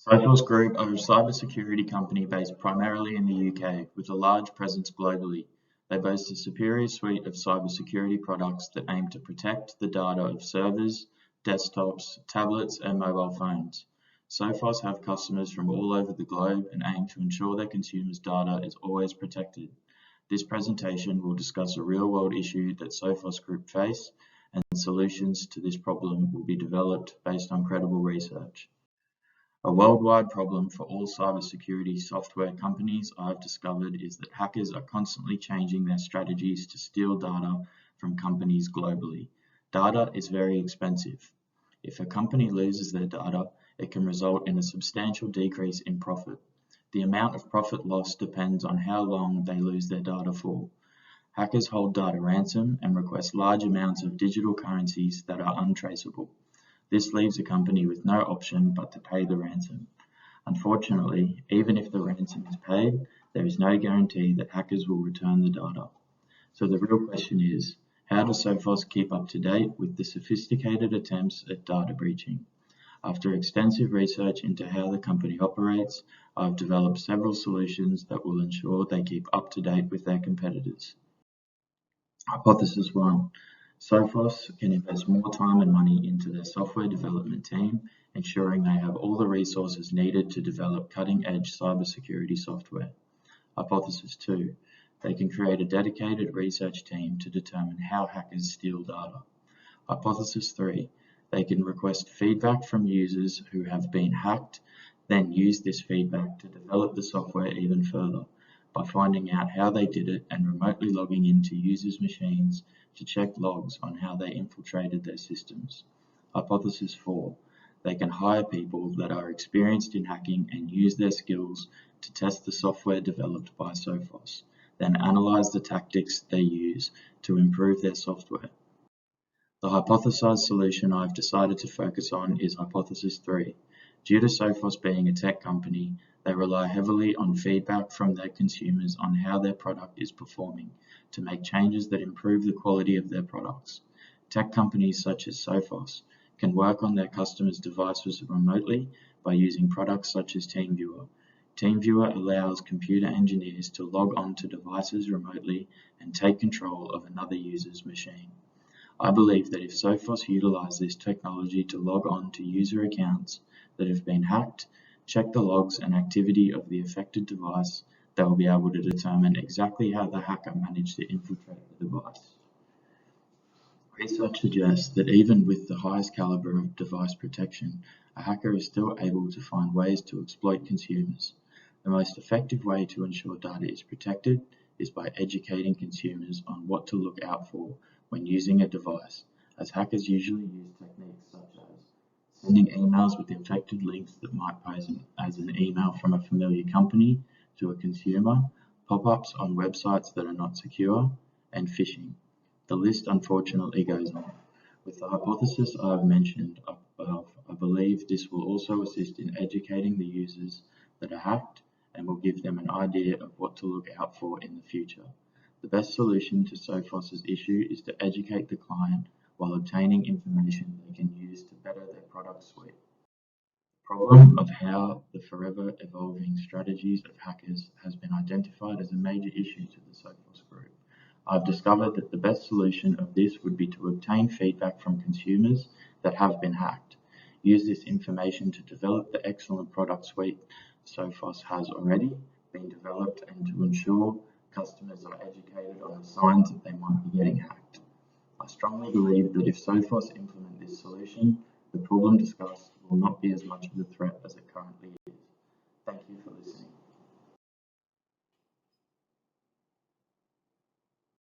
Sophos Group are a cybersecurity company based primarily in the UK, with a large presence globally. They boast a superior suite of cybersecurity products that aim to protect the data of servers, desktops, tablets, and mobile phones. Sophos have customers from all over the globe and aim to ensure their consumers' data is always protected. This presentation will discuss a real-world issue that Sophos Group face, and solutions to this problem will be developed based on credible research. A worldwide problem for all cybersecurity software companies I've discovered is that hackers are constantly changing their strategies to steal data from companies globally. Data is very expensive. If a company loses their data, it can result in a substantial decrease in profit. The amount of profit loss depends on how long they lose their data for. Hackers hold data ransom and request large amounts of digital currencies that are untraceable. This leaves a company with no option but to pay the ransom. Unfortunately, even if the ransom is paid, there is no guarantee that hackers will return the data. So the real question is, how does Sophos keep up to date with the sophisticated attempts at data breaching? After extensive research into how the company operates, I've developed several solutions that will ensure they keep up to date with their competitors. Hypothesis 1. Sophos can invest more time and money into their software development team, ensuring they have all the resources needed to develop cutting-edge cybersecurity software. Hypothesis 2. They can create a dedicated research team to determine how hackers steal data. Hypothesis 3. They can request feedback from users who have been hacked, then use this feedback to develop the software even further by finding out how they did it and remotely logging into users' machines to check logs on how they infiltrated their systems. Hypothesis 4. They can hire people that are experienced in hacking and use their skills to test the software developed by Sophos, then analyze the tactics they use to improve their software. The hypothesized solution I've decided to focus on is Hypothesis 3. Due to Sophos being a tech company, they rely heavily on feedback from their consumers on how their product is performing to make changes that improve the quality of their products. Tech companies such as Sophos can work on their customers' devices remotely by using products such as TeamViewer. TeamViewer allows computer engineers to log on to devices remotely and take control of another user's machine. I believe that if Sophos utilize this technology to log on to user accounts that have been hacked, check the logs and activity of the affected device, they will be able to determine exactly how the hacker managed to infiltrate the device. Research suggests that even with the highest caliber of device protection, a hacker is still able to find ways to exploit consumers. The most effective way to ensure data is protected is by educating consumers on what to look out for when using a device, as hackers usually use techniques such as sending emails with infected links that might pose as an email from a familiar company to a consumer, pop-ups on websites that are not secure, and phishing. The list unfortunately goes on. With the hypothesis I've mentioned above, I believe this will also assist in educating the users that are hacked and will give them an idea of what to look out for in the future. The best solution to Sophos' issue is to educate the client while obtaining information they can use to better their product suite. The problem of how the forever evolving strategies of hackers has been identified as a major issue to the Sophos Group. I've discovered that the best solution of this would be to obtain feedback from consumers that have been hacked. Use this information to develop the excellent product suite Sophos has already been developed and to ensure customers are educated on the signs that they might be getting hacked. I strongly believe that if Sophos implement this solution, the problem discussed will not be as much of a threat as it currently is.